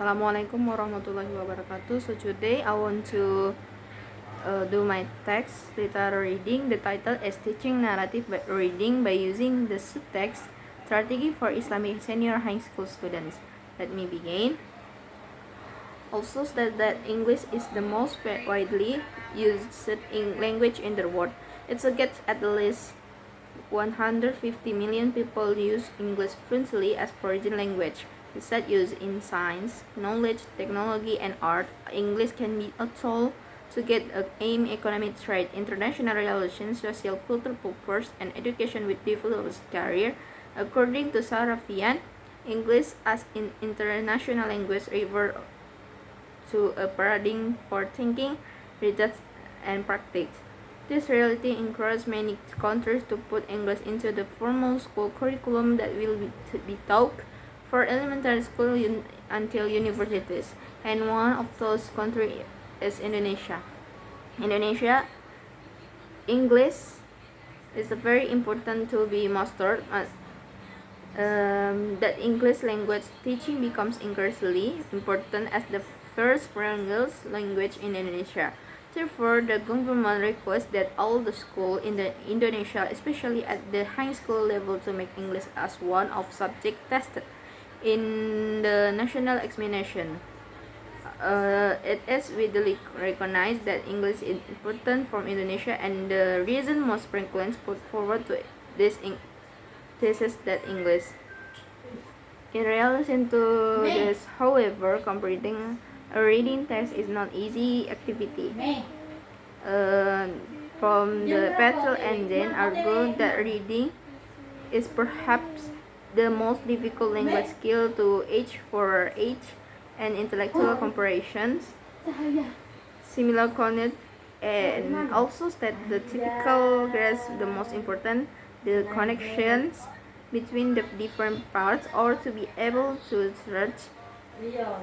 Assalamualaikum warahmatullahi wabarakatuh. So today I want to do my text literary reading. The title is Teaching Narrative by Reading by using the subtext Strategy for Islamic Senior High School Students. Let me begin. Also said that English is the most widely used language in the world. It gets at least 150 million people use English fluently as foreign language. Besides use in science, knowledge, technology, and art, English can be a tool to get aim economic trade, international relations, social cultural purpose, and education with developed career. According to Sarafian, English as an international language refers to a paradigm for thinking, research, and practice. This reality encourages many countries to put English into the formal school curriculum that will be taught for elementary school until universities, and one of those countries is Indonesia. Indonesia, English is very important to be mastered. That English language teaching becomes increasingly important as the first foreign language in Indonesia. Therefore, the government requests that all the schools in Indonesia, especially at the high school level, to make English as one of subject tested in the national examination. It is widely recognized that English is important for Indonesia, and the reason most frequently put forward to this thesis that English. In relation to this, however, completing a reading test is not easy activity. From the Petrel engine argue that reading is perhaps the most difficult language skill to age for age and intellectual comparisons. Similar connect and also state the typical grasp the most important the connections between the different parts, or to be able to search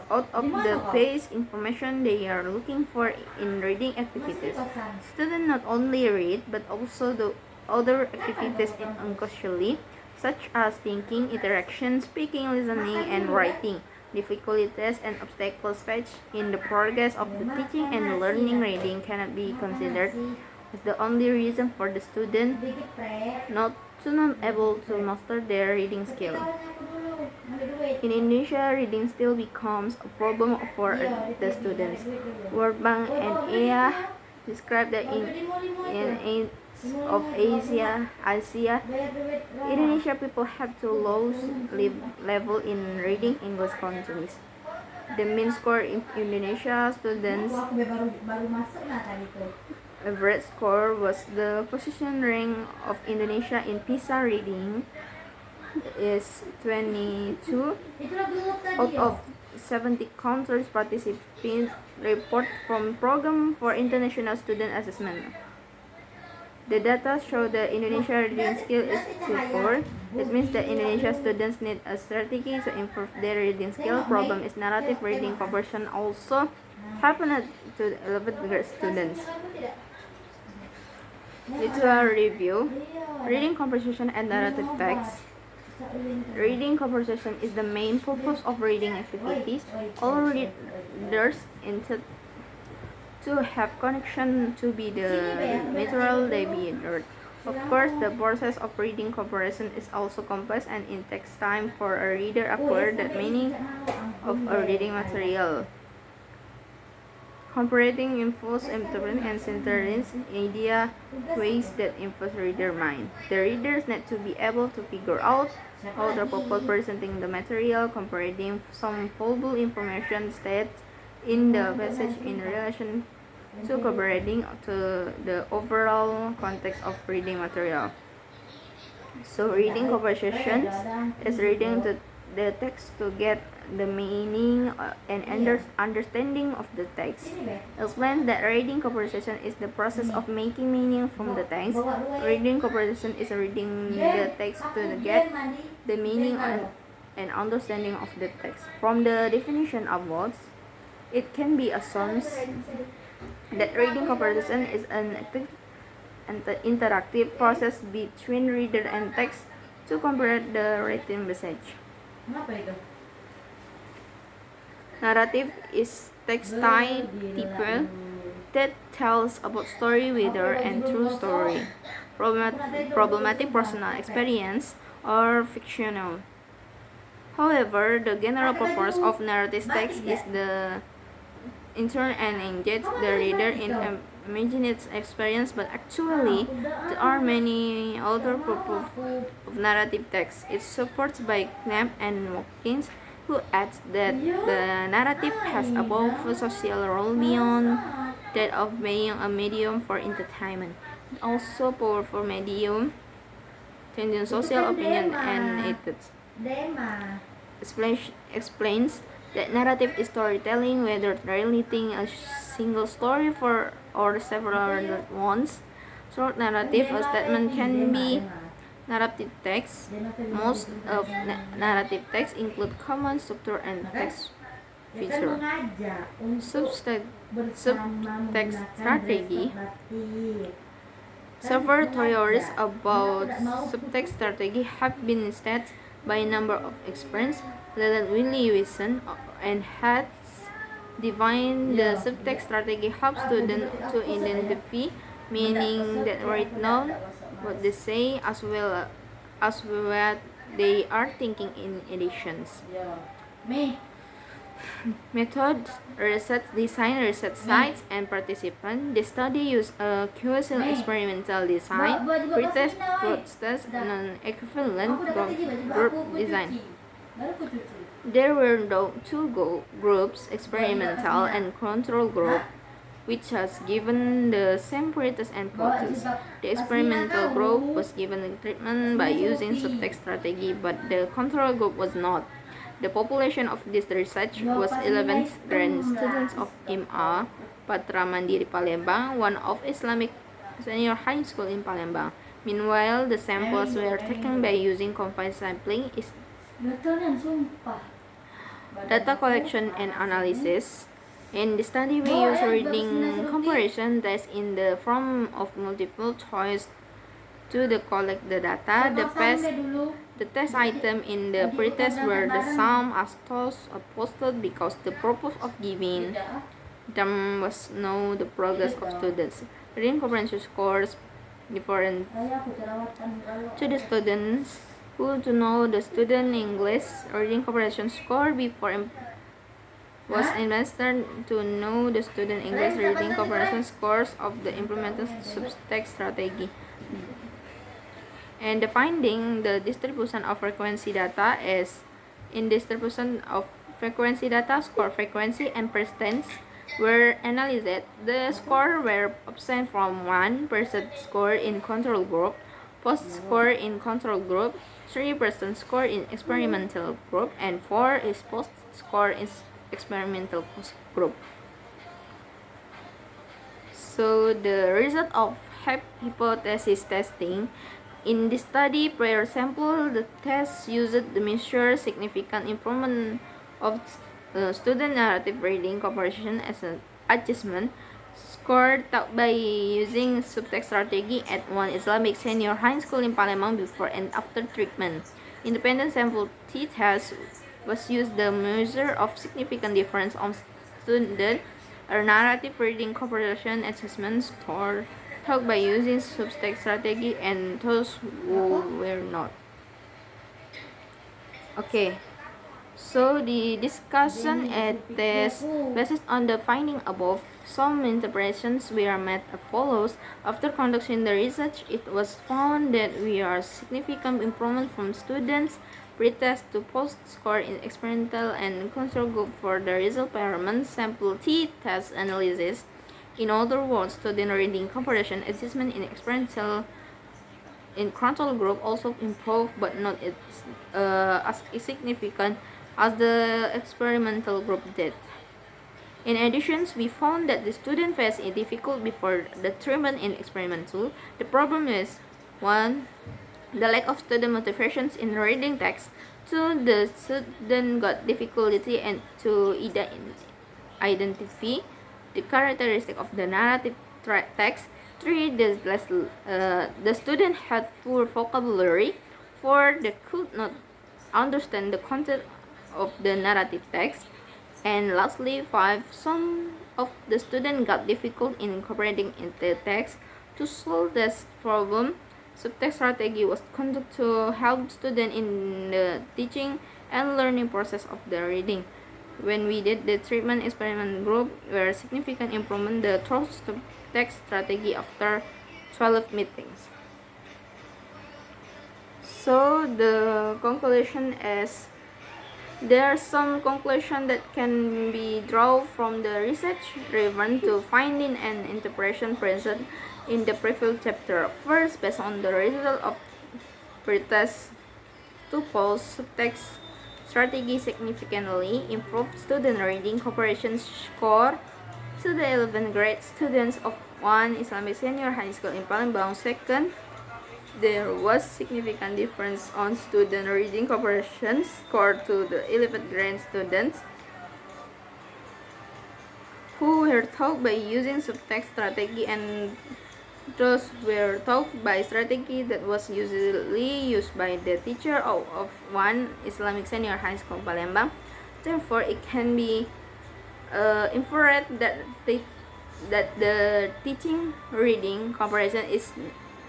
out of the page information they are looking for in reading activities. Students not only read but also do other activities unconsciously, such as thinking, interaction, speaking, listening, and writing. Difficulties and obstacles faced in the progress of the teaching and learning reading cannot be considered as the only reason for the student not able to master their reading skill. In Indonesia, reading still becomes a problem for the students. World Bank and EA describe that in age of Asia, Indonesia people have to low level in reading English countries. The mean score in Indonesia students average score was the position rank of Indonesia in PISA reading is 22 out of 70 countries participant report from program for international student assessment. The data show that Indonesia reading skill is too poor. It means that Indonesia students need a strategy to improve their reading skill. Problem is narrative reading comprehension also happened to 11th grade students. Literary review, reading comprehension and narrative text. Reading comprehension is the main purpose of reading activities. All readers intend to have connection to be the material they be read. Of course, the process of reading comprehension is also complex and it takes time for a reader to acquire the meaning of a reading material. Comprehending infos, interpreting, and centering idea ways that influence reader mind. The readers need to be able to figure out how the people presenting the material, comprehending some valuable information stated in the passage in relation to comprehending to the overall context of reading material. So reading comprehension is reading the text to get the meaning and understanding of the text. Explains that reading comprehension is the process of making meaning from the text. Reading comprehension is reading the text to get the meaning and understanding of the text. From the definition of words, it can be assumed that reading comprehension is an active and interactive process between reader and text to comprehend the written message. Narrative is textile type that tells about story whether and true story, problematic personal experience, or fictional. However, the general purpose of narrative text is the intern and engage the reader in imaginative experience, but actually there are many other purposes of narrative text. It supports by Knapp and Watkins, who adds that the narrative has above a social role beyond that of being a medium for entertainment. It also powerful medium changing social opinion and ethics. Explains that narrative is storytelling, whether relating a single story for or several ones. Short narrative statement can be narrative text. Most of narrative text include common structure and text feature. Subtext strategy. Several theories about subtext strategy have been stated by a number of experts. Leland Willie Wilson and has defined the subtext strategy helps students to identify meaning that right now what they say as well as what they are thinking in editions. Methods: research design, research sites, and participants. The study used a QSL experimental design, pretest, process, non-equivalent group design. There were two groups, experimental and control group, which has given the same pretest and process. The experimental group was given treatment by using subtext strategy, but the control group was not. The population of this research was 11 grad students of IMA Patra Mandiri Palembang, one of Islamic senior high school in Palembang. Meanwhile, the samples were taken by using confined sampling is data collection and analysis. In the study, we use reading comparison tests in the form of multiple choice to collect the data. The test item in the pretest were the sum as those posted because the purpose of giving them was know the progress of students. Reading comprehension scores different to the students who to know the student English reading comprehension score before was invested to know the student English reading comprehension scores of the implemented subtext strategy. And the finding, the distribution of frequency data is in distribution of frequency data, score frequency and persistence were analyzed. The score were absent from 1% score in control group, post score in control group, 3% score in experimental group, and 4 is post score in experimental group. So the result of hypothesis testing. In this study, prior sample, the test used to measure significant improvement of student narrative reading comprehension as an adjustment scored by using subtext strategy at one Islamic senior high school in Palembang before and after treatment. Independent sample t-test was used to measure of significant difference on student narrative reading comprehension assessment score by using subtext strategy and those who were not. Okay, so the discussion at this based on the finding above, some interpretations were made as follows. After conducting the research, it was found that we are significant improvement from students pretest to post score in experimental and control group for the result parent sample t-test analysis. In other words, student reading comprehension assessment in experiential in control group also improved, but not as significant as the experimental group did. In addition, we found that the student faced a difficult before the treatment in experimental. The problem is 1. The lack of student motivations in reading text. 2. The student got difficulty and to identify the characteristic of the narrative text. 3. The student had poor vocabulary. 4. They could not understand the content of the narrative text. And lastly, 5. Some of the students got difficult in incorporating into text. To solve this problem, subtext strategy was conducted to help students in the teaching and learning process of the reading. When we did the treatment experiment group, were significant improvement the subtext strategy after 12 meetings. So the conclusion is there are some conclusions that can be drawn from the research relevant to finding and interpretation present in the previous chapter. First, based on the result of pretest tuples, subtext strategy significantly improved student reading comprehension score to the 11th grade students of one Islamic senior high school in Palembang. Second, there was significant difference on student reading comprehension score to the 11th grade students who were taught by using subtext strategy and those were taught by strategy that was usually used by the teacher of one Islamic senior high school Palembang. Therefore, it can be inferred that the teaching reading comparison is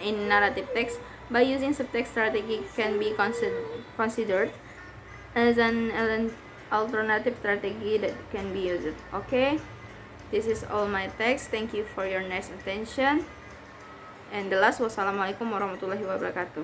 in narrative text by using subtext strategy can be considered as an alternative strategy that can be used. Okay, this is all my text. Thank you for your nice attention. And the last, wassalamualaikum warahmatullahi wabarakatuh.